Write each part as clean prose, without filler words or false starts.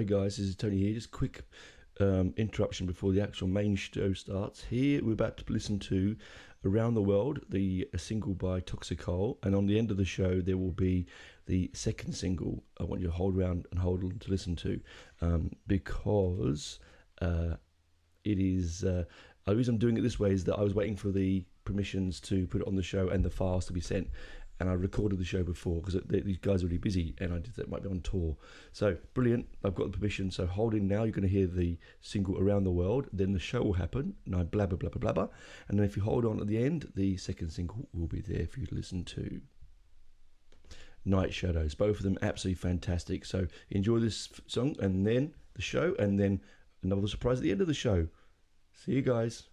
Hi guys, this is Tony here. Just quick interruption before the actual main show starts. Here we're about to listen to Around the World, a single by Toxikull, and on the end of the show there will be the second single. I want you to hold around and hold on to listen to, because it is. The reason I'm doing it this way is that I was waiting for the permissions to put it on the show and the files to be sent, and I recorded the show before because these guys are really busy, and I did that might be on tour. So brilliant, I've got the permission. So hold in now. You're going to hear the single Around the World, then the show will happen, and I blabber blabber blabber, and then if you hold on at the end, the second single will be there for you to listen to. Night Shadows, both of them absolutely fantastic. So enjoy this song and then the show, and then another surprise at the end of the show. See you guys.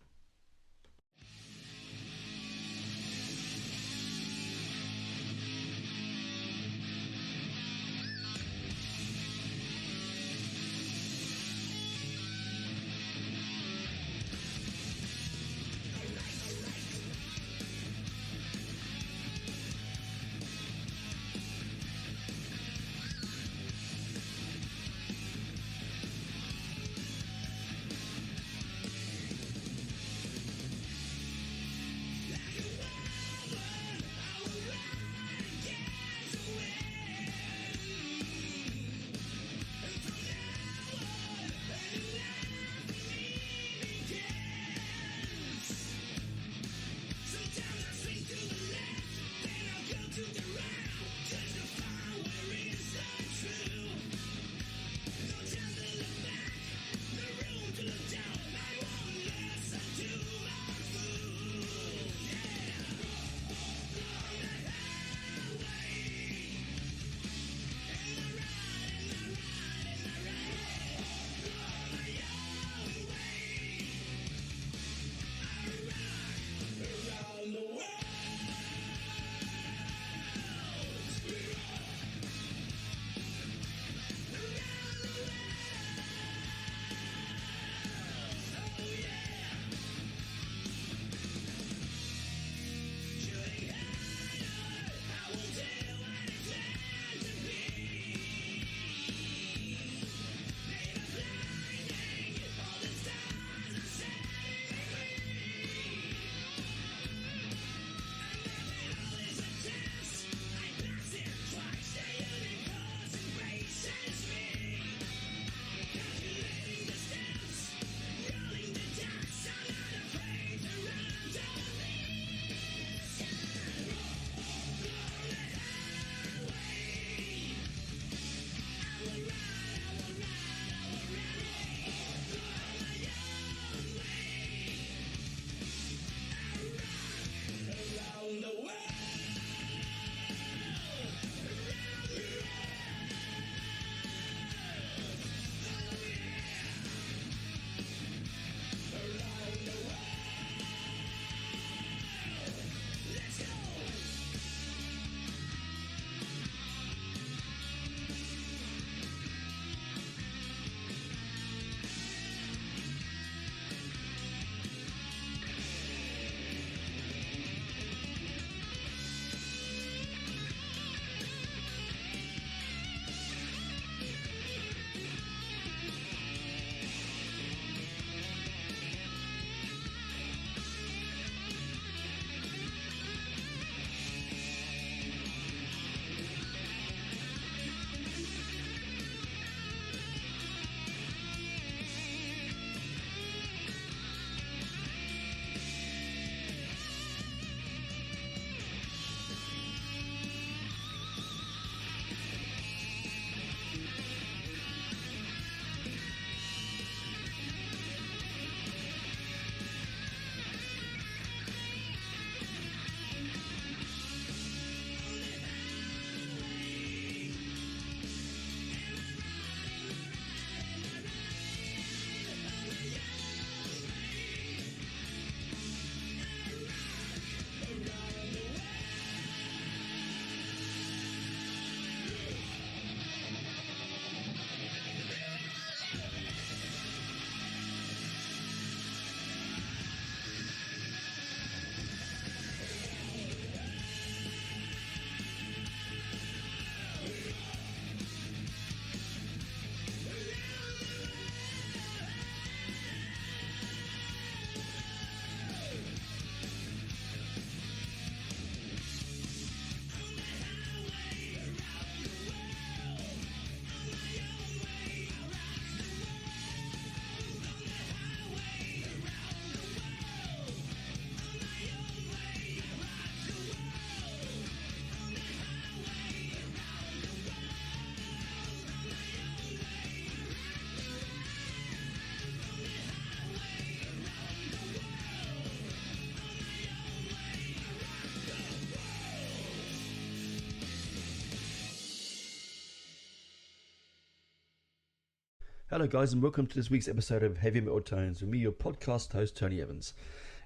Hello, guys, and welcome to this week's episode of Heavy Metal Tones with me, your podcast host, Tony Evans.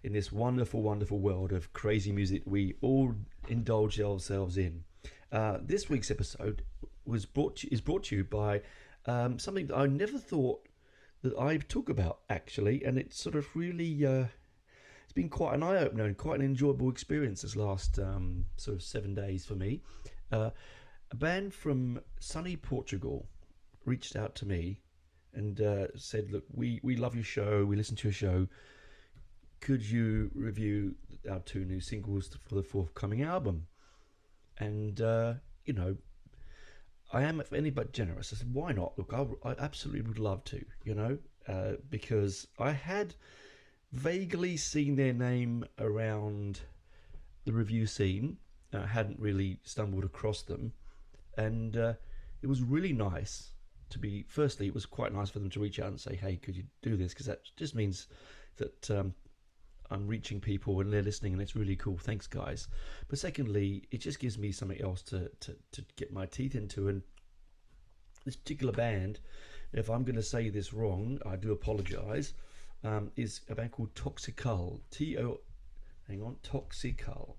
In this wonderful, wonderful world of crazy music we all indulge ourselves in. This week's episode is brought to you by something that I never thought that I'd talk about, actually, and it's sort of really... it's been quite an eye-opener and quite an enjoyable experience this last sort of 7 days for me. A band from sunny Portugal reached out to me and said, look, we love your show, we listen to your show, could you review our 2 new singles for the forthcoming album? And, you know, I am any but generous. I said, why not? Look, I absolutely would love to, you know, because I had vaguely seen their name around the review scene. I hadn't really stumbled across them, and it was really nice to be. Firstly, it was quite nice for them to reach out and say, hey, could you do this? Because that just means that I'm reaching people and they're listening, and it's really cool. Thanks, guys. But secondly, it just gives me something else to get my teeth into. And this particular band, if I'm going to say this wrong, I do apologise, is a band called Toxikull. Toxikull. Toxikull.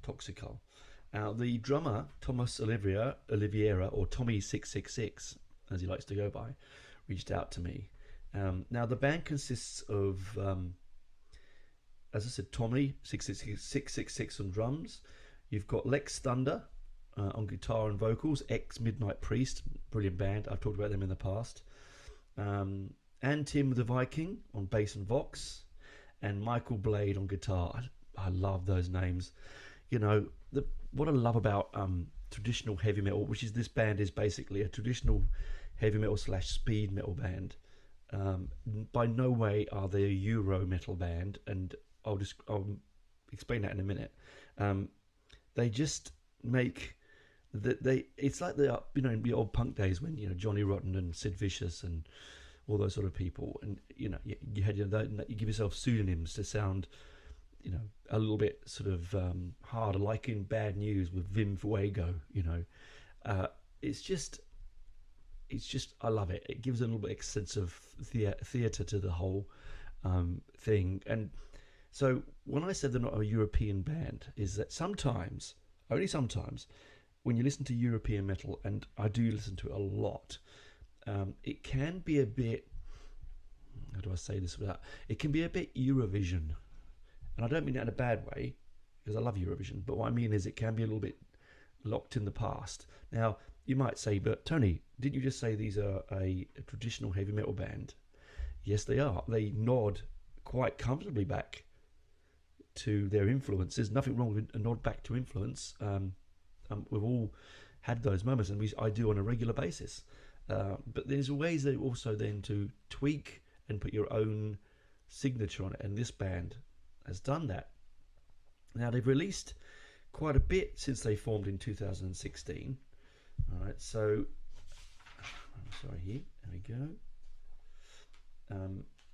Toxikull. The drummer, Thomas Oliveira, or Tommy 666, as he likes to go by, reached out to me. Now, the band consists of, as I said, Tommy 666 on drums. You've got Lex Thunder on guitar and vocals, ex-Midnight Priest, brilliant band. I've talked about them in the past. And Tim the Viking on bass and vox, and Michael Blade on guitar. I love those names. You know, what I love about traditional heavy metal, which is this band is basically a traditional heavy metal / speed metal band. By no way are they a Euro metal band, and I'll explain that in a minute. They just make it's like the the old punk days when Johnny Rotten and Sid Vicious and all those sort of people, and you had you give yourself pseudonyms to sound a little bit sort of harder, like in Bad News with Vim Fuego. It's just I love it. It gives a little bit of sense of theatre to the whole thing. And so when I said they're not a European band, is that sometimes, only sometimes, when you listen to European metal, and I do listen to it a lot, it can be a bit, how do I say this without, it can be a bit Eurovision. And I don't mean that in a bad way, because I love Eurovision, but what I mean is it can be a little bit locked in the past. Now, you might say, but Tony, didn't you just say these are a traditional heavy metal band? Yes, they are. They nod quite comfortably back to their influences. Nothing wrong with a nod back to influence. We've all had those moments, and I do on a regular basis. But there's ways that also then to tweak and put your own signature on it, and this band has done that. Now, they've released quite a bit since they formed in 2016. All right, so I'm sorry, there we go.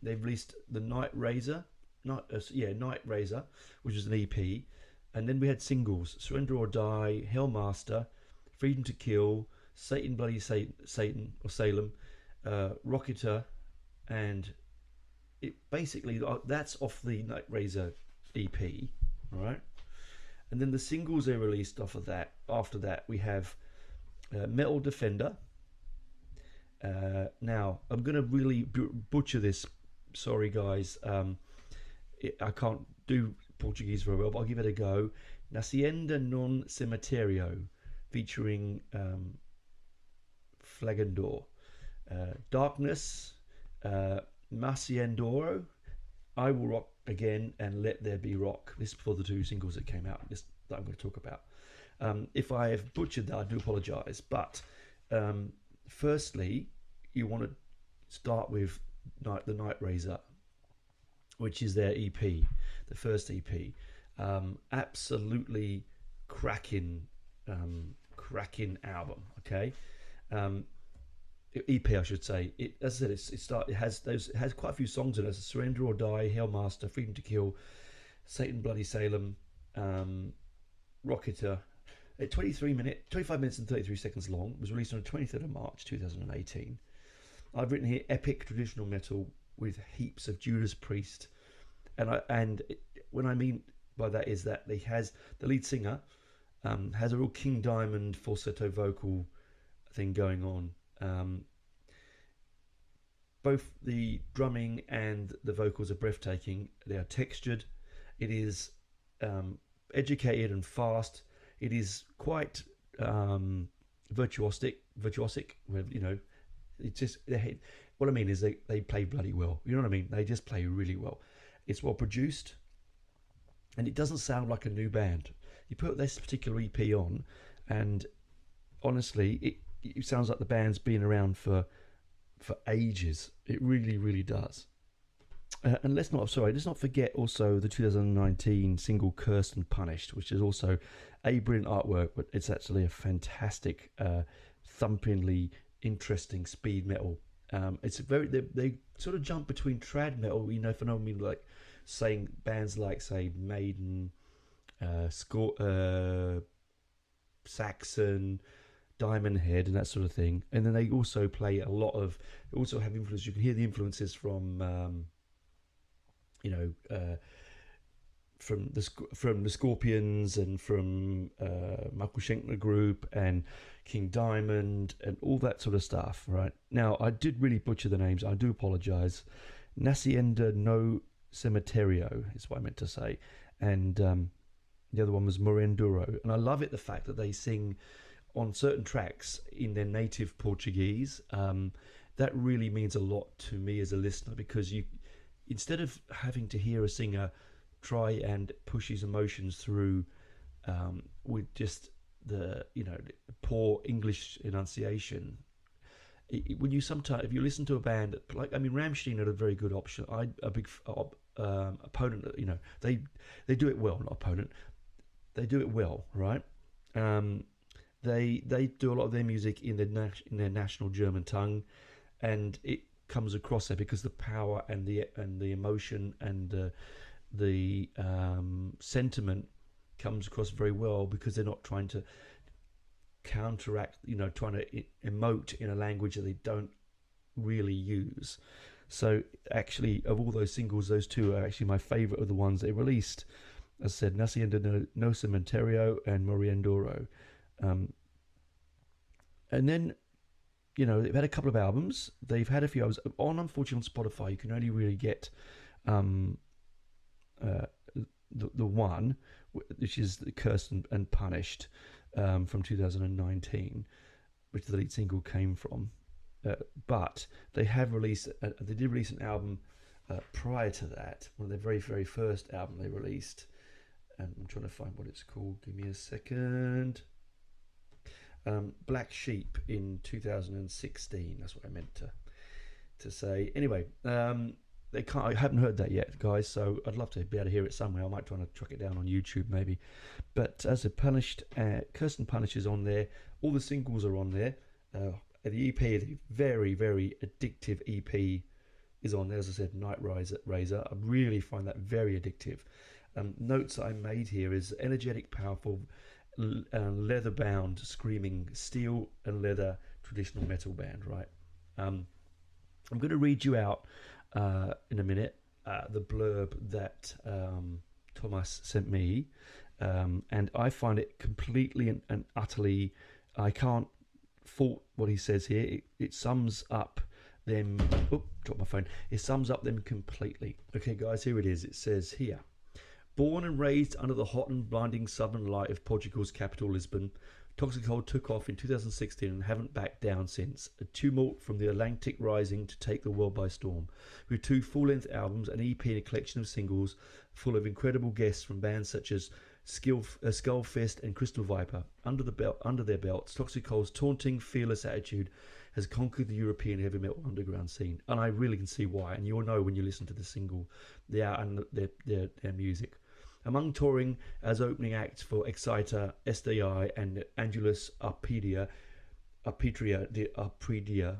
They've released the Night Razor, which was an EP, and then we had singles: Surrender or Die, Hellmaster, Freedom to Kill, Satan Bloody Satan or Salem, Rocketer, and it basically that's off the Night Razor EP, all right. And then the singles they released off of that. After that, we have Metal Defender. Now, I'm going to really butcher this. Sorry, guys. I can't do Portuguese very well, but I'll give it a go. Nacienda non Cemiterio, featuring Flagandor. Darkness, Maciendoro, I Will Rock Again, and Let There Be Rock. This is for the 2 singles that came out that I'm going to talk about. If I have butchered that, I do apologise. But firstly, you want to start with the Night Razor, which is their EP, the first EP. Absolutely cracking album. Okay, EP, I should say. As I said, it has quite a few songs in it. Surrender or Die, Hellmaster, Freedom to Kill, Satan Bloody Salem, Rocketer, At 25 minutes and 33 seconds long. It was released on the 23rd of March 2018. I've written here epic traditional metal with heaps of Judas Priest, and what I mean by that is that he has the lead singer has a real King Diamond falsetto vocal thing going on. Both the drumming and the vocals are breathtaking. They are textured. It is educated and fast. It is quite virtuosic. You know, it's just what I mean is they play bloody well. You know what I mean? They just play really well. It's well produced, and it doesn't sound like a new band. You put this particular EP on, and honestly, it sounds like the band's been around for ages. It really, really does. And let's not forget also the 2019 single "Cursed and Punished," which is also a brilliant artwork, but it's actually a fantastic, thumpingly interesting speed metal. It's they sort of jump between trad metal, you know, if I know what I mean, like saying bands like say Maiden, Saxon, Diamond Head, and that sort of thing. And then they also play a lot of. They also have influence. You can hear the influences from, from the Scorpions and from Michael Schenker Group and King Diamond and all that sort of stuff. Right now, I did really butcher the names. I do apologise. Nacienda no Cementerio is what I meant to say, and the other one was Morenduro. And I love it the fact that they sing on certain tracks in their native Portuguese. That really means a lot to me as a listener, because you, instead of having to hear a singer try and push his emotions through with just the poor English enunciation, when you sometimes, if you listen to a band like, I mean, Rammstein are a very good option. A big opponent. You know, they do it well. Not opponent. They do it well, right? They do a lot of their music in their national German tongue, and it comes across there because the power and the emotion and the sentiment comes across very well, because they're not trying to counteract, trying to emote in a language that they don't really use. So actually, of all those singles, those two are actually my favourite of the ones they released. As I said, Nacienda no Cementerio and Moriendoro. And then, they've had a couple of albums. They've had a few albums. Unfortunately, on Spotify, you can only really get the one, which is the Cursed and Punished from 2019, which the lead single came from. But they have released, they did release an album prior to that, one of their very, very first album they released. And I'm trying to find what it's called. Give me a second. Black Sheep in 2016. That's what I meant to say. Anyway, I haven't heard that yet, guys. So I'd love to be able to hear it somewhere. I might try to track it down on YouTube, maybe. But as a Punished, Cursed and Punished is on there. All the singles are on there. The EP, the very, very addictive EP, is on there. As I said, Night Razor. I really find that very addictive. Notes that I made here is energetic, powerful, leather-bound, screaming steel and leather traditional metal band. Right. I'm going to read you out in a minute the blurb that Thomas sent me, and I find it completely and utterly. I can't fault what he says here. It sums up them. Drop my phone. It sums up them completely. Okay, guys, here it is. It says here. Born and raised under the hot and blinding southern light of Portugal's capital, Lisbon, Toxikull took off in 2016 and haven't backed down since. A tumult from the Atlantic rising to take the world by storm. With 2 full-length albums, an EP and a collection of singles full of incredible guests from bands such as Skullfist and Crystal Viper. Under their belts, Toxikull's taunting, fearless attitude has conquered the European heavy metal underground scene. And I really can see why. And you'll know when you listen to the single, and their music. Among touring as opening acts for Exciter, SDI, and Angelus Arpedia.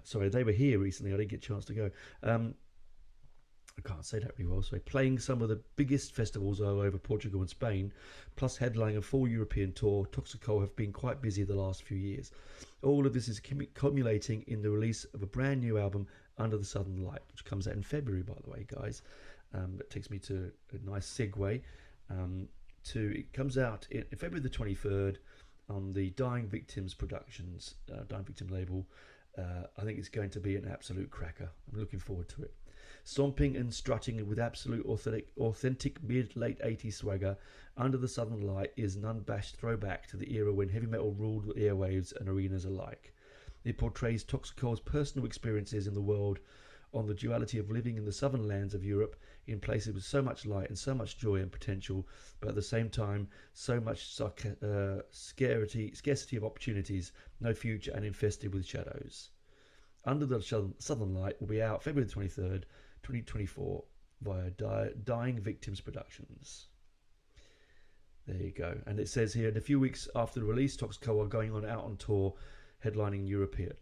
Sorry, they were here recently. I didn't get a chance to go. I can't say that really well. So playing some of the biggest festivals all over Portugal and Spain, plus headlining a full European tour, Toxikull have been quite busy the last few years. All of this is culminating in the release of a brand new album, Under the Southern Light, which comes out in February, by the way, guys. That takes me to a nice segue. It comes out in February the 23rd on the Dying Victims Productions, Dying Victim label. I think it's going to be an absolute cracker. I'm looking forward to it. Stomping and strutting with absolute authentic mid-late 80s swagger, Under the Southern Light is an unabashed throwback to the era when heavy metal ruled airwaves and arenas alike. It portrays Toxikull's personal experiences in the world on the duality of living in the southern lands of Europe in places with so much light and so much joy and potential, but at the same time so much scarcity of opportunities, no future and infested with shadows. Under the Southern Light will be out February 23rd, 2024 via Dying Victims Productions. There you go. And it says here, in a few weeks after the release, Toxikull are going out on tour, headlining European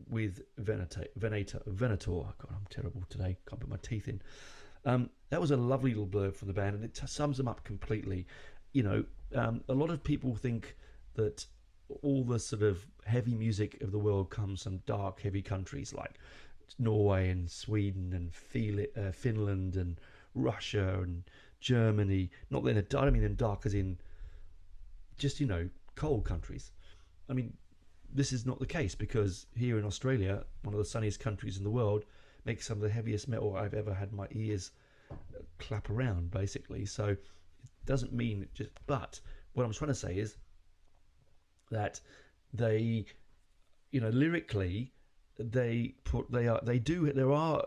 with Venator. God, I'm terrible today. Can't put my teeth in. That was a lovely little blurb from the band, and it sums them up completely. You know, a lot of people think that all the sort of heavy music of the world comes from dark, heavy countries like Norway and Sweden and Finland and Russia and Germany. Not that I don't mean in dark as in just, you know, cold countries. I mean, this is not the case, because here in Australia, one of the sunniest countries in the world, makes some of the heaviest metal I've ever had my ears clap around, basically. So it doesn't mean just, but what I'm trying to say is that they, you know, lyrically, there are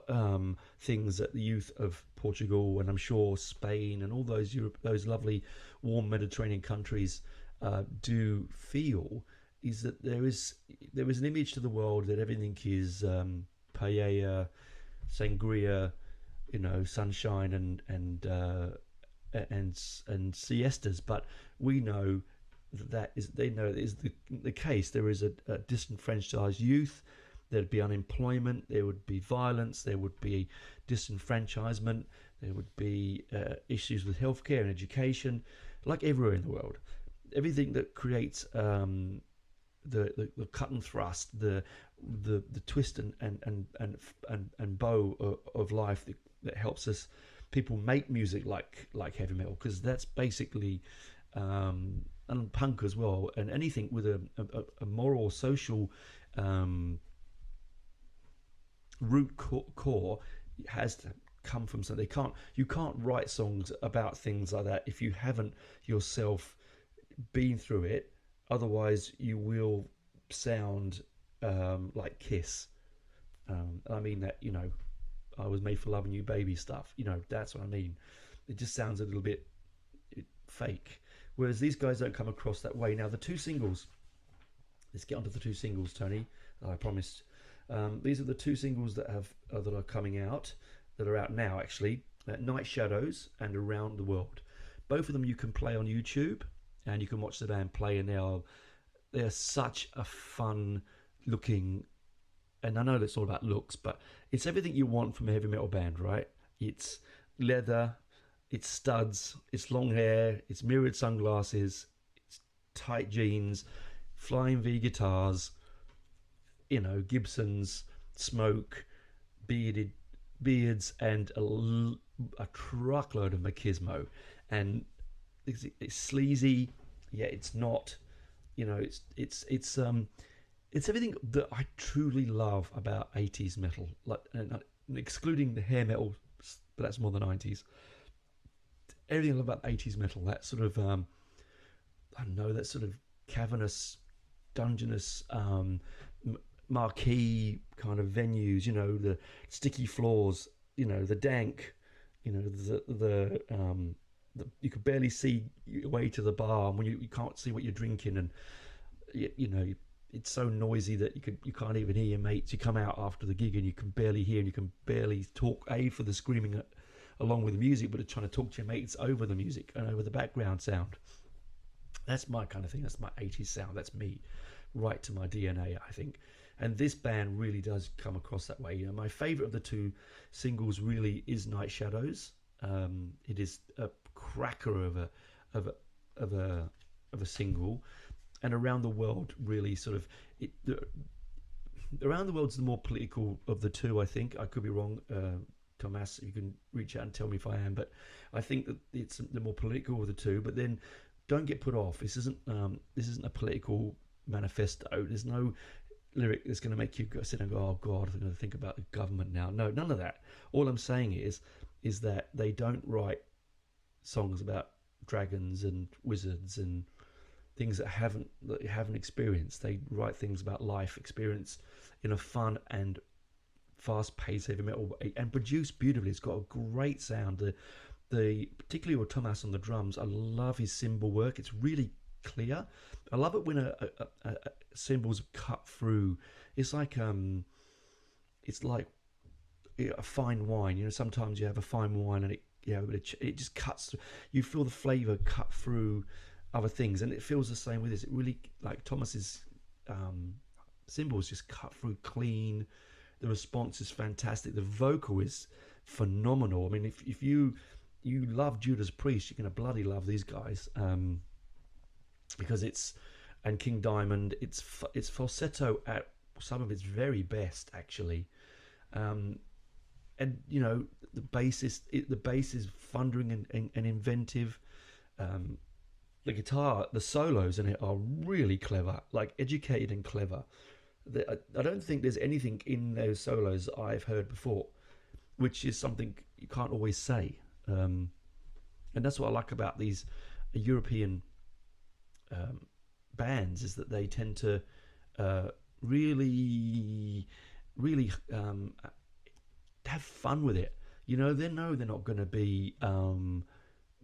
things that the youth of Portugal and I'm sure Spain and all those those lovely warm Mediterranean countries do feel, is that there is an image to the world that everything is paella, sangria, you know, sunshine and siestas. But we know they know that is the case. There is a disenfranchised youth. There'd be unemployment. There would be violence. There would be disenfranchisement. There would be issues with healthcare and education, like everywhere in the world. Everything that creates the cut and thrust, the twist and bow of life that helps us people make music like heavy metal, because that's basically and punk as well, and anything with a moral, social root core has to come from something. You can't write songs about things like that if you haven't yourself been through it. Otherwise you will sound like Kiss. I mean that, you know, I was made for loving you baby stuff, you know, that's what I mean. It just sounds a little bit fake, whereas these guys don't come across that way. Now the two singles, let's get onto the two singles, Tony, I promised. These are the two singles that are coming out, that are out now actually, Night Shadows and Around the World. Both of them you can play on YouTube, and you can watch the band play, and they're such a fun looking, and I know that's all about looks, but it's everything you want from a heavy metal band, right? It's leather, it's studs, it's long hair, it's mirrored sunglasses, it's tight jeans, flying V guitars, you know, Gibsons, smoke, beards, and a truckload of machismo. And it's sleazy, yet it's not, you know, it's everything that I truly love about 80s metal, like, and excluding the hair metal, but that's more the 90s. Everything I love about 80s metal, that sort of I don't know, that sort of cavernous, dungeonous, marquee kind of venues, you know, the sticky floors, you know, the dank, you know, the you could barely see your way to the bar, and when you can't see what you're drinking, and you know, it's so noisy that you can't even hear your mates. You come out after the gig and you can barely hear, and you can barely talk, for the screaming along with the music, but trying to talk to your mates over the music and over the background sound. That's my kind of thing. That's my 80s sound. That's me, right to my DNA, I think. And this band really does come across that way. My favourite of the two singles really is Night Shadows. It is a cracker of a of a of a single, and Around the World really sort of Around the World's the more political of the two. I think I could be wrong. Thomas, you can reach out and tell me if I am, but I think that it's the more political of the two. But then, don't get put off. This isn't a political manifesto. There's no lyric that's going to make you sit and go, "Oh God, I'm going to think about the government now." No, none of that. All I'm saying is that they don't write songs about dragons and wizards and things that you haven't experienced. They write things about life experience in a fun and fast-paced heavy metal and produced beautifully. It's got a great sound. The particularly with Thomas on the drums, I love his cymbal work. It's really clear. I love it when a cymbals cut through. It's like a fine wine. Sometimes you have a fine wine and it just cuts through. You feel the flavour cut through other things, and it feels the same with this. It really, like Thomas's cymbals just cut through clean. The response is fantastic. The vocal is phenomenal. I mean, if you love Judas Priest, you're going to bloody love these guys, because and King Diamond, it's falsetto at some of its very best, actually. And the bass is thundering and inventive. The guitar, the solos in it are really clever, like educated and clever. I don't think there's anything in those solos I've heard before, which is something you can't always say. And that's what I like about these European bands, is that they tend to really have fun with it. They know they're not going to be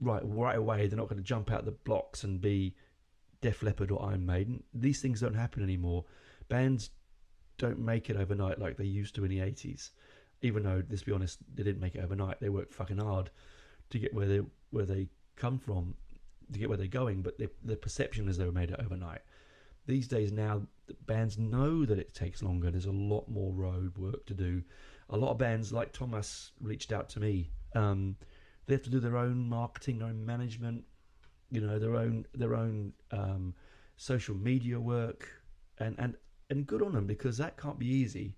right away. They're not going to jump out the blocks and be Def Leppard or Iron Maiden. These things don't happen anymore. Bands don't make it overnight like they used to in the 80s. Even though, let's be honest, they didn't make it overnight. They worked fucking hard to get where they come from, to get where they're going. But the perception is they were made it overnight. These days now, the bands know that it takes longer. There's a lot more road work to do. A lot of bands, like Thomas reached out to me. They have to do their own marketing, their own management, their own social media work, and good on them, because that can't be easy,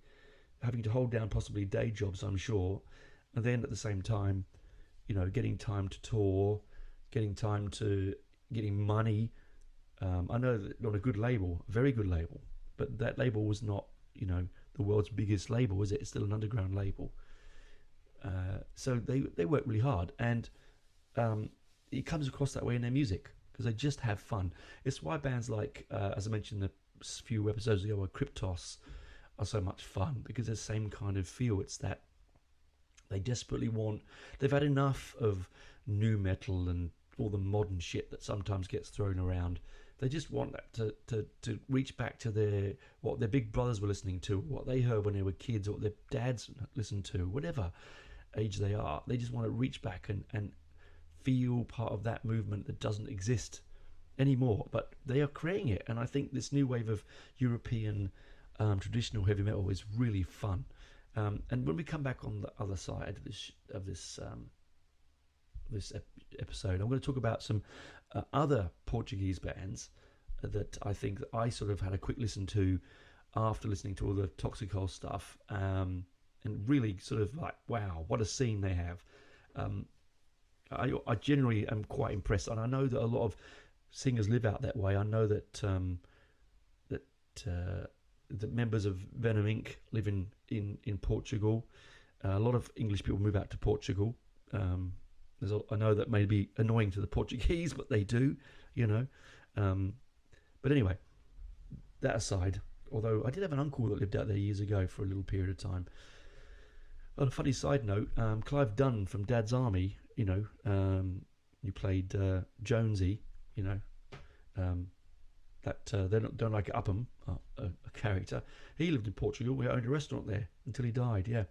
having to hold down possibly day jobs, I'm sure, and then at the same time, getting time to tour, getting money. I know that on a good label, a very good label, but that label was not, the world's biggest label, is it? It's still an underground label. So they work really hard, and it comes across that way in their music, because they just have fun. It's why bands like, as I mentioned a few episodes ago, Cryptos are so much fun, because there's the same kind of feel. It's that they desperately they've had enough of new metal and all the modern shit that sometimes gets thrown around. They just want that to reach back to what their big brothers were listening to, what they heard when they were kids, or what their dads listened to, whatever age they are. They just want to reach back and feel part of that movement that doesn't exist anymore, but they are creating it. And I think this new wave of European traditional heavy metal is really fun. And when we come back on the other side of this episode, I'm going to talk about some other Portuguese bands that I think that I sort of had a quick listen to after listening to all the Toxikull stuff, and really sort of like, wow, what a scene they have. I generally am quite impressed, and I know that a lot of singers live out that way. I know that the members of Venom Inc. live in Portugal. A lot of English people move out to Portugal. I know that may be annoying to the Portuguese, but they do, But anyway, that aside, although I did have an uncle that lived out there years ago for a little period of time. On a funny side note, Clive Dunn from Dad's Army, who played Jonesy, that they don't like it Upham, a character. He lived in Portugal. We owned a restaurant there until he died. Yeah, a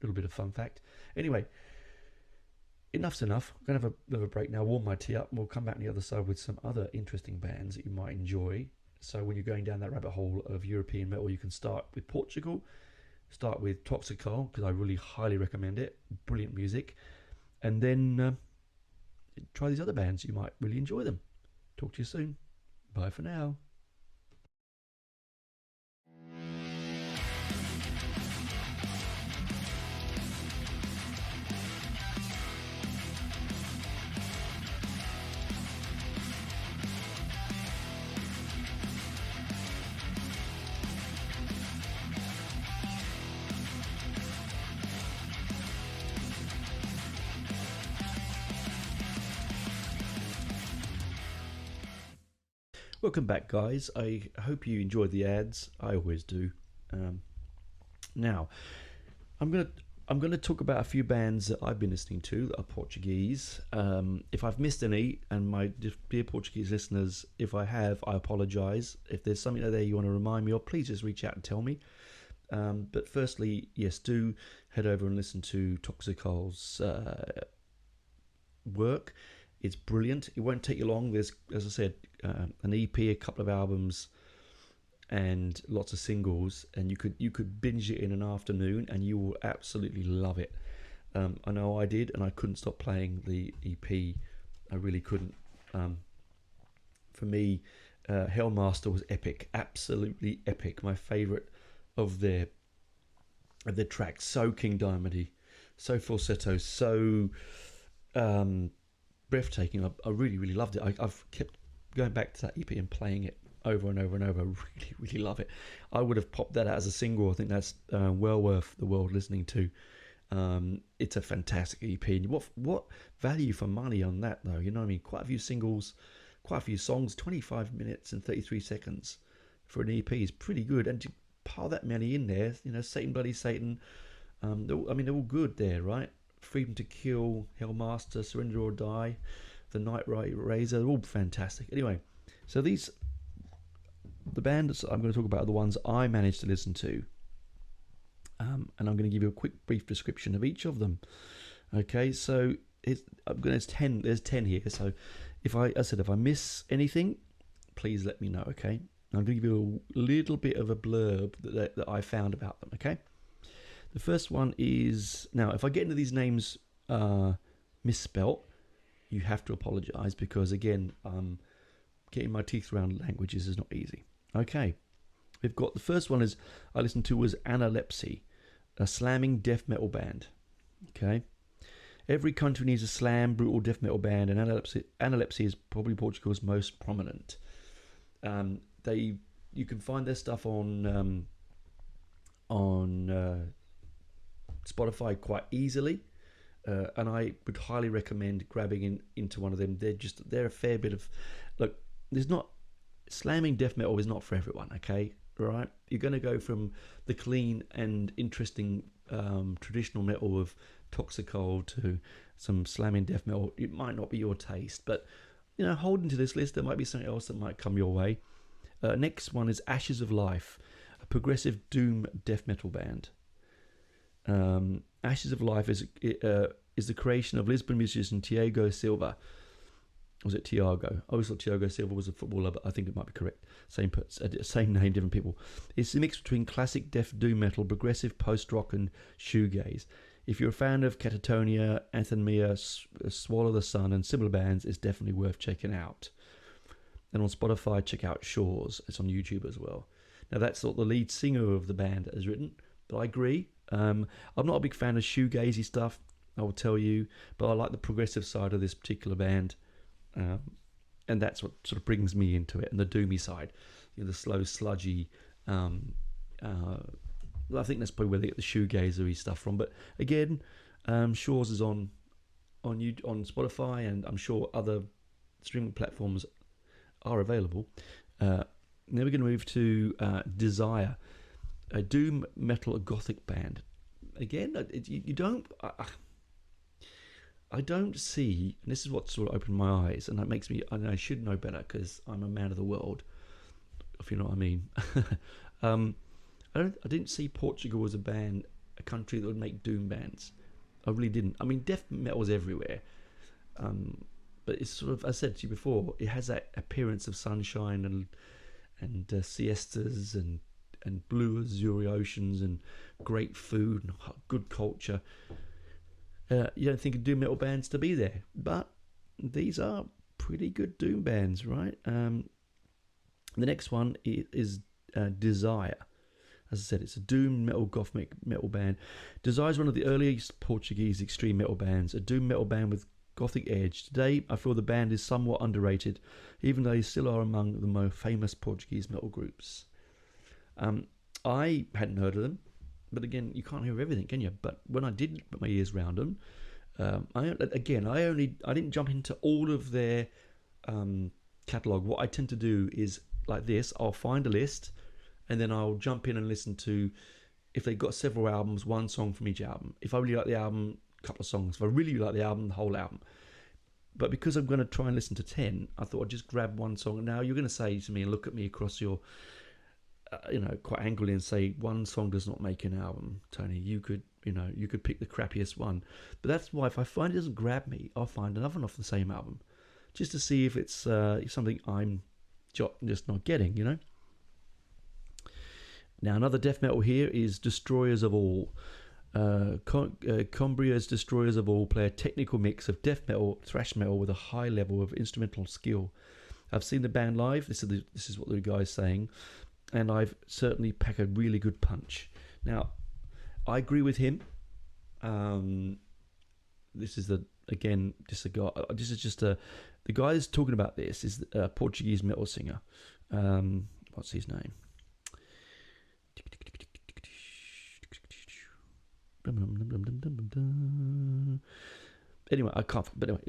little bit of fun fact. Anyway, enough's enough. I'm going to have a bit of a break now, warm my tea up, and we'll come back on the other side with some other interesting bands that you might enjoy. So when you're going down that rabbit hole of European metal, you can start with Portugal, start with Toxikull, because I really highly recommend it. Brilliant music. And then try these other bands. You might really enjoy them. Talk to you soon. Bye for now. Welcome back, guys. I hope you enjoyed the ads. I always do. Now, I'm gonna talk about a few bands that I've been listening to that are Portuguese. If I've missed any, and my dear Portuguese listeners, if I have, I apologise. If there's something there you want to remind me of, please just reach out and tell me. But firstly, yes, do head over and listen to Toxikull's work. It's brilliant. It won't take you long. There's, as I said, an EP, a couple of albums, and lots of singles. And you could binge it in an afternoon, and you will absolutely love it. I know I did, and I couldn't stop playing the EP. I really couldn't. For me, Hellmaster was epic, absolutely epic. My favourite of their tracks. So King Diamondy, so falsetto, so breathtaking. I really, really loved it. I've kept going back to that EP and playing it over and over and over. I really, really love it. I would have popped that out as a single. I think that's well worth the world listening to. It's a fantastic EP. And what value for money on that, though? You know what I mean? Quite a few singles, quite a few songs, 25 minutes and 33 seconds for an EP is pretty good. And to pile that many in there, you know, Satan Bloody Satan, they're all good there, right? Freedom to Kill, Hellmaster, Surrender or Die, The Night Razor, they're all fantastic. Anyway, so the bands I'm going to talk about are the ones I managed to listen to, and I'm going to give you a quick, brief description of each of them. Okay, so there's 10 here. So if I miss anything, please let me know. Okay, I'm going to give you a little bit of a blurb that I found about them. Okay. The first one is, now if I get into these names misspelt, you have to apologise, because again, getting my teeth around languages is not easy. Okay, we've got the first one I listened to was Analepsy, a slamming death metal band. Okay, every country needs a slam, brutal death metal band, and Analepsy is probably Portugal's most prominent. You can find their stuff on Spotify quite easily, and I would highly recommend grabbing into one of them. They're a fair bit of, look, slamming death metal is not for everyone. Okay, right? You're going to go from the clean and interesting traditional metal of Toxikull to some slamming death metal. It might not be your taste, but you know, hold into this list. There might be something else that might come your way. Next one is Ashes of Life, a progressive doom death metal band. Ashes of Life is the creation of Lisbon musician Tiago Silva. Was it Tiago? I always thought Tiago Silva was a footballer, but I think it might be correct. Same name, different people. It's a mix between classic death doom metal, progressive post-rock, and shoegaze. If you're a fan of Catatonia, Anthemia, Swallow the Sun, and similar bands, it's definitely worth checking out. And on Spotify, check out Shores. It's on YouTube as well. Now, that's what the lead singer of the band has written, but I agree. I'm not a big fan of shoegazy stuff, I will tell you, but I like the progressive side of this particular band, and that's what sort of brings me into it. And the doomy side, the slow, sludgy. I think that's probably where they get the shoegazery stuff from. But again, Shores is on Spotify, and I'm sure other streaming platforms are available. Now we're going to move to Desire, a doom metal gothic band. Again, I don't see, and this is what sort of opened my eyes, and that makes me, and I should know better because I'm a man of the world, if you know what I mean. I didn't see Portugal as a country that would make doom bands. I really didn't. I mean, death metal is everywhere, but it's sort of, as I said to you before, it has that appearance of sunshine siestas and blue azure oceans and great food and good culture. You don't think of doom metal bands to be there, but these are pretty good doom bands, right? The next one is Desire. As I said, it's a doom metal gothic metal band. Desire is one of the earliest Portuguese extreme metal bands, a doom metal band with gothic edge. Today, I feel the band is somewhat underrated, even though they still are among the most famous Portuguese metal groups. I hadn't heard of them, but again, you can't hear everything, can you? But when I did put my ears around them, I didn't jump into all of their catalogue. What I tend to do is like this: I'll find a list, and then I'll jump in and listen to, if they've got several albums, one song from each album. If I really like the album, a couple of songs. If I really like the album, the whole album. But because I'm going to try and listen to 10, I thought I'd just grab one song. Now you're going to say to me and look at me across your, quite angrily and say, one song does not make an album, Tony. You could pick the crappiest one. But that's why if I find it doesn't grab me, I'll find another one off the same album, just to see if it's something I'm just not getting, Now another death metal here is Destroyers of All. Combria's Destroyers of All play a technical mix of death metal, thrash metal with a high level of instrumental skill. I've seen the band live. This is what the guy's saying, and I've certainly packed a really good punch. Now, I agree with him. This is the guy that's talking about this is a Portuguese metal singer. What's his name? Anyway, I can't. But anyway,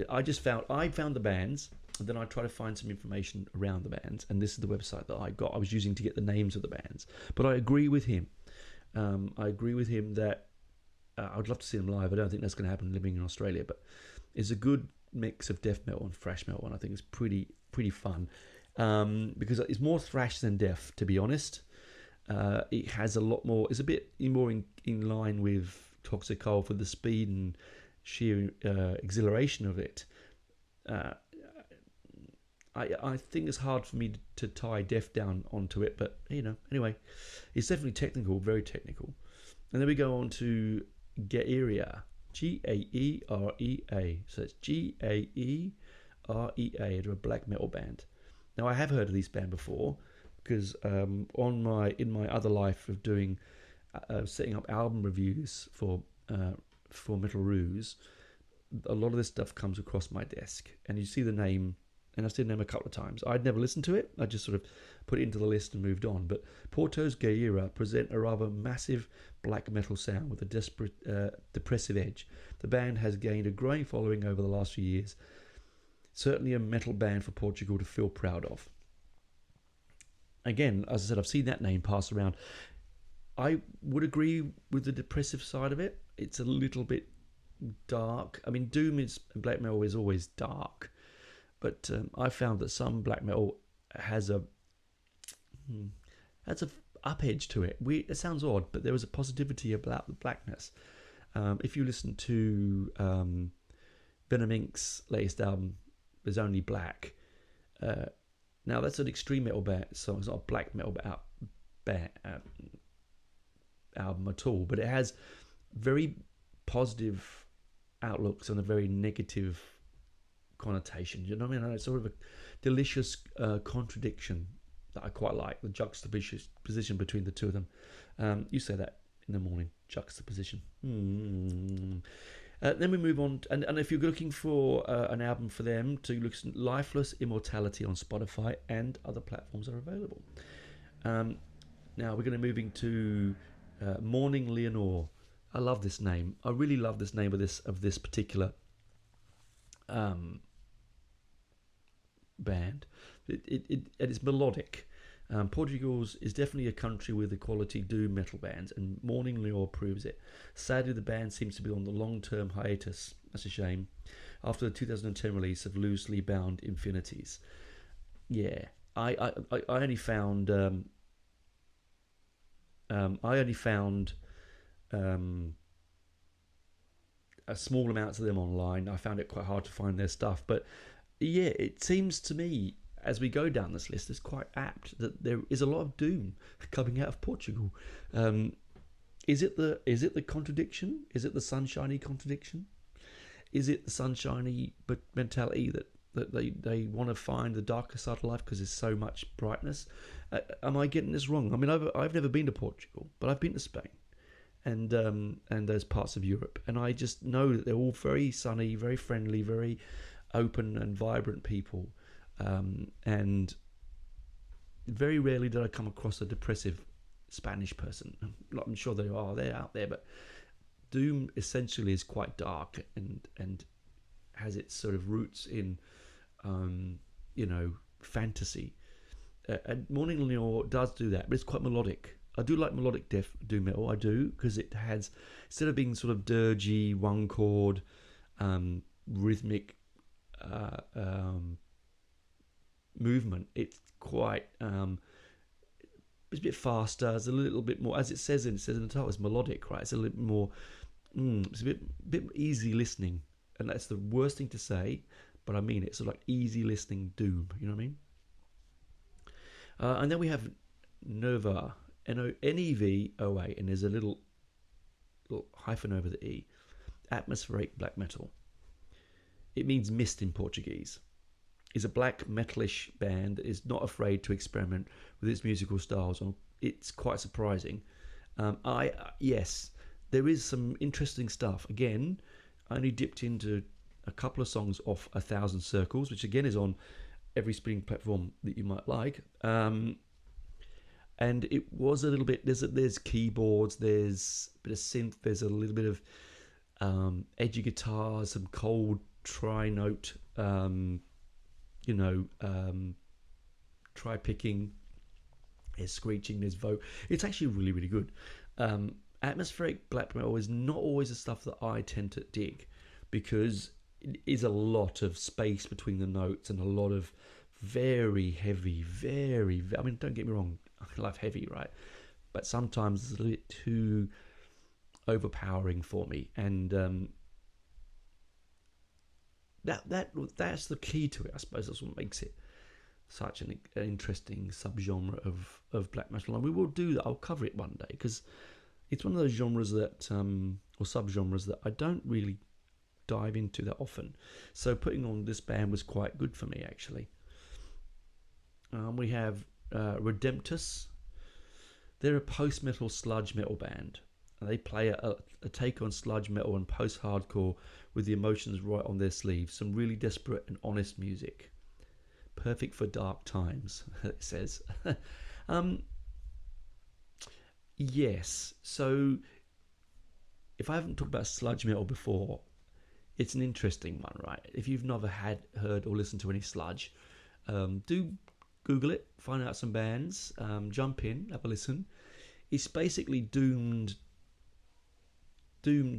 I found the bands, and then I try to find some information around the bands, and this is the website that I was using to get the names of the bands. But I agree with him. That I'd love to see them live. I don't think that's going to happen living in Australia, but it's a good mix of death metal and thrash metal, and I think it's pretty fun because it's more thrash than death, to be honest. It has a lot more. It's a bit more in line with Toxikull for the speed and sheer exhilaration of it. I think it's hard for me to tie death down onto it, but anyway, it's definitely technical, very technical. And then we go on to Gaerea, Gaerea. So it's Gaerea. They're a black metal band. Now I have heard of this band before, because in my other life of doing setting up album reviews for Metal Ruse, a lot of this stuff comes across my desk, and you see the name, and I've seen the name a couple of times. I'd never listened to it. I just sort of put it into the list and moved on. But Porto's Gaerea present a rather massive black metal sound with a depressive edge. The band has gained a growing following over the last few years. Certainly a metal band for Portugal to feel proud of. Again, as I said, I've seen that name pass around. I would agree with the depressive side of it. It's a little bit dark. I mean, black metal is always dark, but I found that some black metal has a up edge to it. It sounds odd, but there was a positivity about the blackness. If you listen to Venom Inc.'s latest album, There's Only Black. Now that's an extreme metal band song. It's not a black metal album at all, but it has very positive outlooks and a very negative connotation. You know what I mean? It's sort of a delicious contradiction that I quite like. The juxtaposition between the two of them. You say that in the morning. Juxtaposition. Then we move on, and if you're looking for an album for them, to listen, Lifeless Immortality on Spotify and other platforms are available. Now we're going to move into Morning Leonore. I love this name. I really love this name of this particular band. It's melodic. Portugal is definitely a country with a quality doom metal bands, and Morning Leonore proves it. Sadly, the band seems to be on the long-term hiatus. That's a shame. After the 2010 release of Loosely Bound Infinities. Yeah, I only found a small amounts of them online. I found it quite hard to find their stuff, but yeah, it seems to me as we go down this list, it's quite apt that there is a lot of doom coming out of Portugal. Is it the contradiction? Is it the sunshiny contradiction? Is it the sunshiny but mentality that they want to find the darker side of life because there's so much brightness? Am I getting this wrong? I mean, I've never been to Portugal, but I've been to Spain and those parts of Europe, and I just know that they're all very sunny, very friendly, very open and vibrant people, and very rarely did I come across a depressive Spanish person. I'm sure they're out there, but doom essentially is quite dark and has its sort of roots in fantasy. And Morning Lure does do that, but it's quite melodic. I do like melodic doom metal. I do, because it has, instead of being sort of dirgy, one chord, rhythmic movement, it's quite it's a bit faster. It's a little bit more, as it says in the title, it's melodic, right? It's a little bit more. It's a bit easy listening, and that's the worst thing to say, but I mean it. It's sort of like easy listening doom. You know what I mean? And then we have Neva, N-E-V-O-A, and there's a little hyphen over the E. Atmospheric black metal. It means mist in Portuguese. It's a black metalish band that is not afraid to experiment with its musical styles. It's quite surprising. Yes, there is some interesting stuff. Again, I only dipped into a couple of songs off 1,000 Circles, which again is on every streaming platform that you might like. And it was a little bit, there's keyboards, there's a bit of synth, there's a little bit of edgy guitars, some cold tri-note, tri-picking, there's screeching, there's vote. It's actually really, really good. Atmospheric black metal is not always the stuff that I tend to dig, because it is a lot of space between the notes and a lot of very heavy, I mean, don't get me wrong, I love heavy, right? But sometimes it's a little bit too overpowering for me, and that's the key to it. I suppose that's what makes it such an interesting subgenre of black metal, and we will do that. I'll cover it one day, because it's one of those genres that or subgenres that I don't really dive into that often. So putting on this band was quite good for me, actually. We have Redemptus. They're a post-metal sludge metal band. And they play a take on sludge metal and post-hardcore with the emotions right on their sleeves. Some really desperate and honest music. Perfect for dark times, it says. Yes. So if I haven't talked about sludge metal before, it's an interesting one, right? If you've never heard or listened to any sludge, do Google it, find out some bands, jump in, have a listen. It's basically doom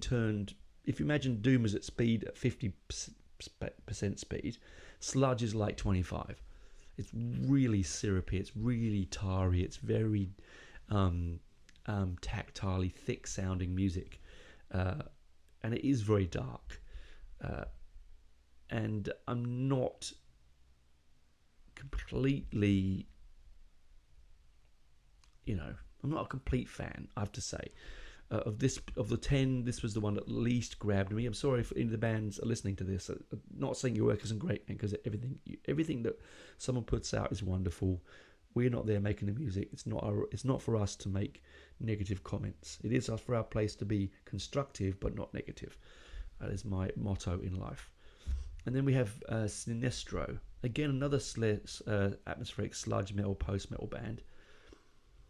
turned. If you imagine doom is at speed at 50% speed, sludge is like 25. It's really syrupy. It's really tarry. It's very tactilely thick sounding music, and it is very dark. And I'm not completely, I'm not a complete fan, I have to say. Of the 10, this was the one that least grabbed me. I'm sorry if any of the bands are listening to this. Not saying your work isn't great, because everything that someone puts out is wonderful. We're not there making the music. It's not for us to make negative comments. It is for our place to be constructive but not negative. That is my motto in life. And then we have Sinestro. Again, another atmospheric sludge metal, post-metal band.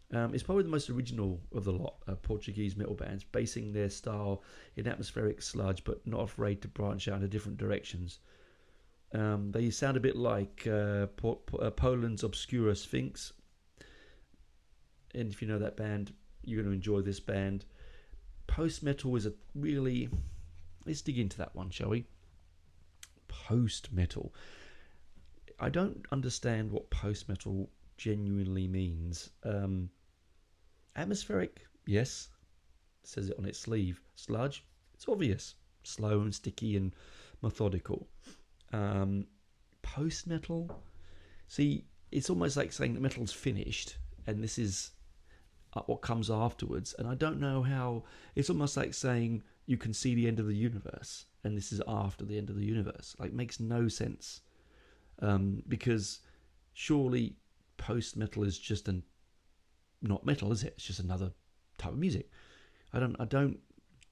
It's probably the most original of the lot of Portuguese metal bands, basing their style in atmospheric sludge, but not afraid to branch out into different directions. They sound a bit like Poland's Obscura Sphinx. And if you know that band, you're going to enjoy this band. Post-metal is a really... Let's dig into that one, shall we? Post-metal. I don't understand what post-metal genuinely means. Atmospheric, yes, it says it on its sleeve. Sludge, it's obvious, slow and sticky and methodical. Post-metal, See, it's almost like saying that metal's finished, and this is what comes afterwards. And I don't know how. It's almost like saying you can see the end of the universe, and this is after the end of the universe. Like, makes no sense. Because surely post metal is just not metal, is it? It's just another type of music. I don't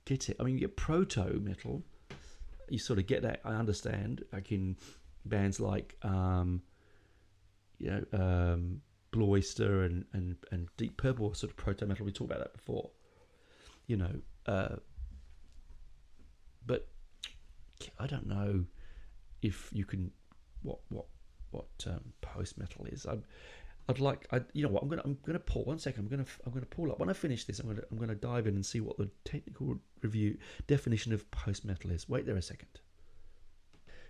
get it. I mean, you get proto metal. You sort of get that. I understand. Like in bands like Blue Oyster and Deep Purple, sort of proto metal. We talked about that before. But I don't know if you can what post metal is. I'd like. You know what? I'm gonna pause 1 second. I'm gonna pull up when I finish this. I'm gonna dive in and see what the technical review definition of post metal is. Wait there a second.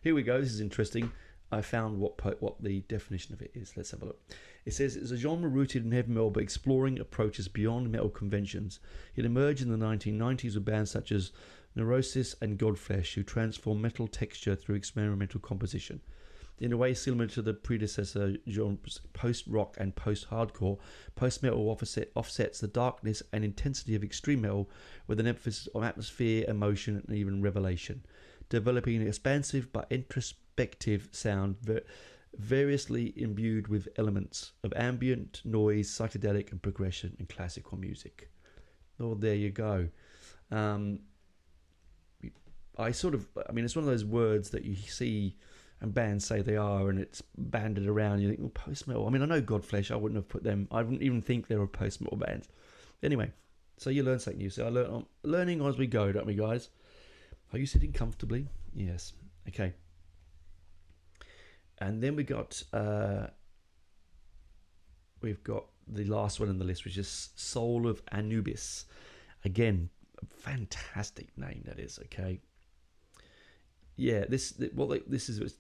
Here we go. This is interesting. I found what the definition of it is. Let's have a look. It says it's a genre rooted in heavy metal, but exploring approaches beyond metal conventions. It emerged in the 1990s with bands such as Neurosis and Godflesh, who transformed metal texture through experimental composition. In a way similar to the predecessor genres post-rock and post-hardcore, post-metal offsets the darkness and intensity of extreme metal with an emphasis on atmosphere, emotion, and even revelation, developing an expansive but introspective sound variously imbued with elements of ambient, noise, psychedelic, and progression in classical music. Oh, there you go. It's one of those words that you see and bands say they are, and it's banded around. You think, well, post-metal. I mean, I know Godflesh, I wouldn't have put them, I wouldn't even think they were a post-metal band. Anyway, so you learn something new. So I'm learning as we go, don't we, guys? Are you sitting comfortably? Yes. Okay. And then we've got the last one on the list, which is Soul of Anubis. Again, a fantastic name that is, okay? Yeah, this is what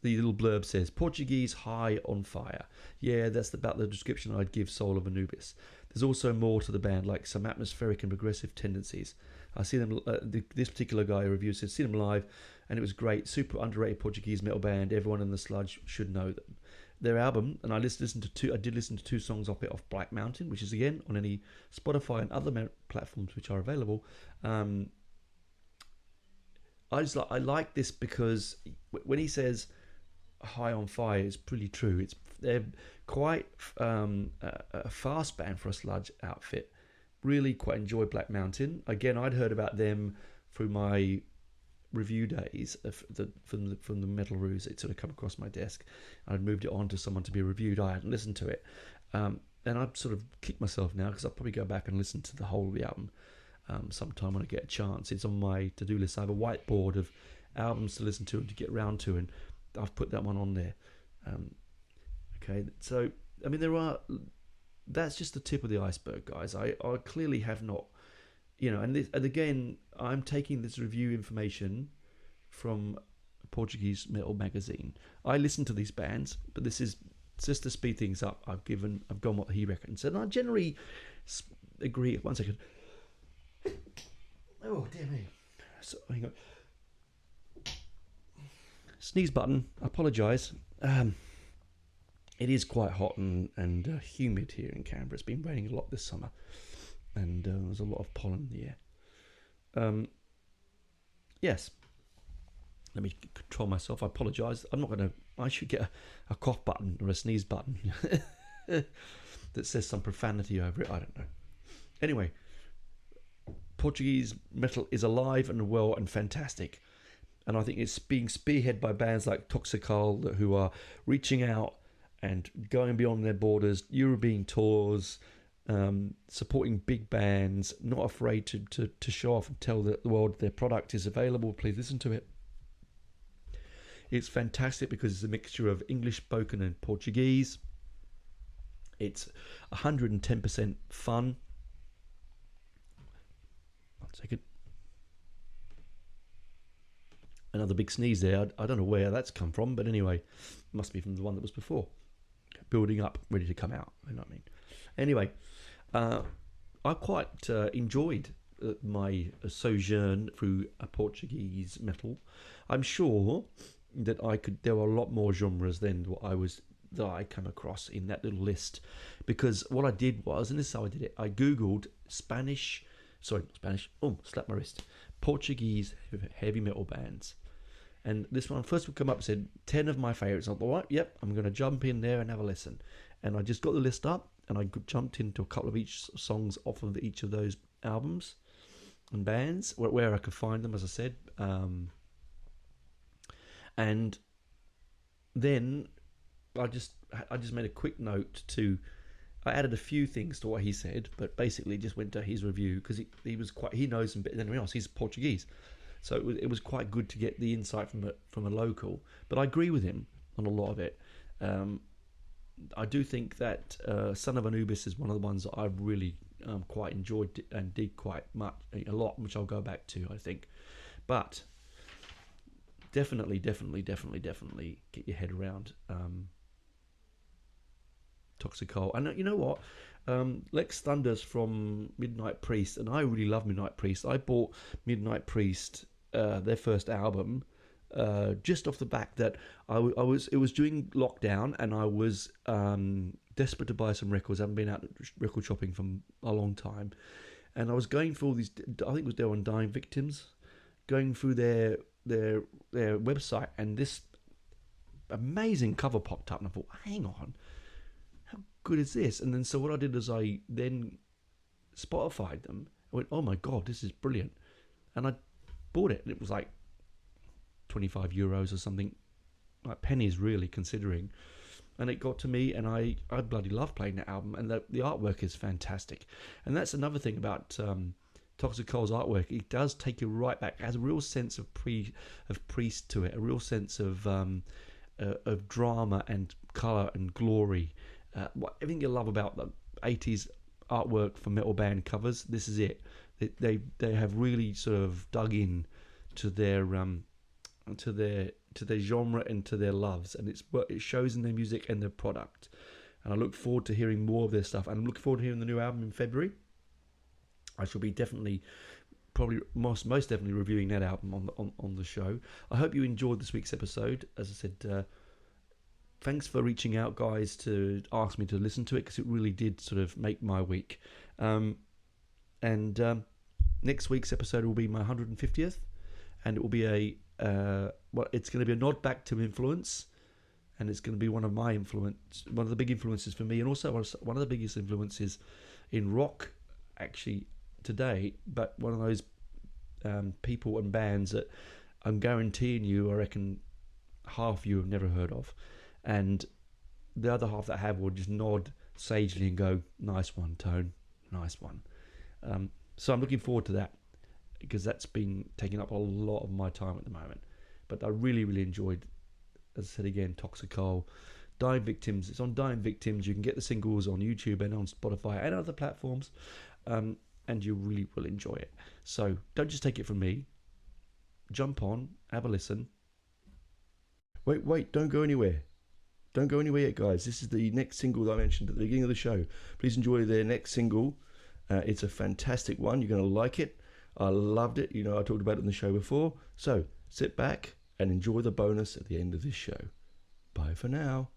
the little blurb says. Portuguese high on fire. Yeah, that's about the description I'd give Soul of Anubis. There's also more to the band, like some atmospheric and progressive tendencies. I see them. This particular guy who reviewed said, see them live, and it was great. Super underrated Portuguese metal band. Everyone in the sludge should know them. Their album, and I did listen to two songs off Black Mountain, which is again on any Spotify and other platforms which are available. I like this because when he says high on fire, it's pretty true. They're quite a fast band for a sludge outfit. Really quite enjoy Black Mountain. Again, I'd heard about them through my review days from the Metal Ruse. It sort of come across my desk. I'd moved it on to someone to be reviewed. I hadn't listened to it, and I'd sort of kick myself now because I'll probably go back and listen to the whole of the album. Sometime when I get a chance. It's on my to-do list. I have a whiteboard of albums to listen to and to get round to, and I've put that one on there. Okay, so I mean that's just the tip of the iceberg, guys. I clearly have not, and again, I'm taking this review information from a Portuguese metal magazine. I listen to these bands, but this is just to speed things up. I've gone what he reckons, and I generally agree. 1 second. Oh, dear me. So, hang on. Sneeze button. I apologise. It is quite hot and humid here in Canberra. It's been raining a lot this summer, and there's a lot of pollen in the air. Yes. Let me control myself. I apologise. I should get a cough button or a sneeze button that says some profanity over it. I don't know. Anyway. Portuguese metal is alive and well and fantastic, and I think it's being spearheaded by bands like Toxikull, who are reaching out and going beyond their borders, European tours, supporting big bands, not afraid to show off and tell the world their product is available. Please listen to it. It's fantastic because it's a mixture of English spoken and Portuguese. It's 110% fun. Second. Another big sneeze there. I don't know where that's come from, but anyway, must be from the one that was before. Building up, ready to come out. You know what I mean? Anyway, I quite enjoyed my sojourn through a Portuguese metal. I'm sure that there were a lot more genres than what I was that I come across in that little list, because what I did was, and this is how I did it, I googled slap my wrist, Portuguese heavy metal bands, and this one first would come up and said 10 of my favorites. I thought, right, yep, I'm going to jump in there and have a listen, and I just got the list up and I jumped into a couple of each songs off of each of those albums and bands where I could find them, as I said, and then I just made a quick note to. I added a few things to what he said, but basically just went to his review because he knows them better than anyone else. He's Portuguese, so it was quite good to get the insight from a local. But I agree with him on a lot of it. I do think that Son of Anubis is one of the ones that I've really quite enjoyed and dig quite much a lot, which I'll go back to, I think. But definitely get your head around Toxikull. And you know what? Lex Thunder's from Midnight Priest, and I really love Midnight Priest. I bought Midnight Priest, their first album, just off the back that it was during lockdown, and I was desperate to buy some records. I haven't been out record shopping for a long time, and I was going through all these. I think it was there on Dying Victims, going through their website, and this amazing cover popped up, and I thought, hang on, how good is this? And then so what I did is I then Spotified them. I went, oh my god, this is brilliant, and I bought it, and it was like €25 or something, like pennies really, considering. And it got to me, and I bloody love playing that album, and the artwork is fantastic. And that's another thing about Toxikull's artwork. It does take you right back. It has a real sense of Priest to it, a real sense of drama and colour and glory. Everything you love about the 80s artwork for metal band covers, this is it. They have really sort of dug in to their genre and to their loves, and it shows in their music and their product. And I look forward to hearing more of their stuff, and I'm looking forward to hearing the new album in February. I shall be probably most definitely reviewing that album on the show. I hope you enjoyed this week's episode. As I said, thanks for reaching out, guys, to ask me to listen to it, because it really did sort of make my week. Next week's episode will be my 150th, and it will be it's going to be a nod back to influence, and it's going to be one of the big influences for me, and also one of the biggest influences in rock actually today, but one of those people and bands that I'm guaranteeing you, I reckon half you have never heard of, and the other half that have will just nod sagely and go, nice one, Tone, nice one. So I'm looking forward to that, because that's been taking up a lot of my time at the moment. But I really enjoyed, as I said again, Toxikull, Dying Victims. It's on Dying Victims. You can get the singles on YouTube and on Spotify and other platforms, and you really will enjoy it. So don't just take it from me. Jump on, have a listen. Wait, don't go anywhere. Don't go anywhere yet, guys. This is the next single that I mentioned at the beginning of the show. Please enjoy their next single. It's a fantastic one. You're going to like it. I loved it. You know, I talked about it in the show before. So sit back and enjoy the bonus at the end of this show. Bye for now.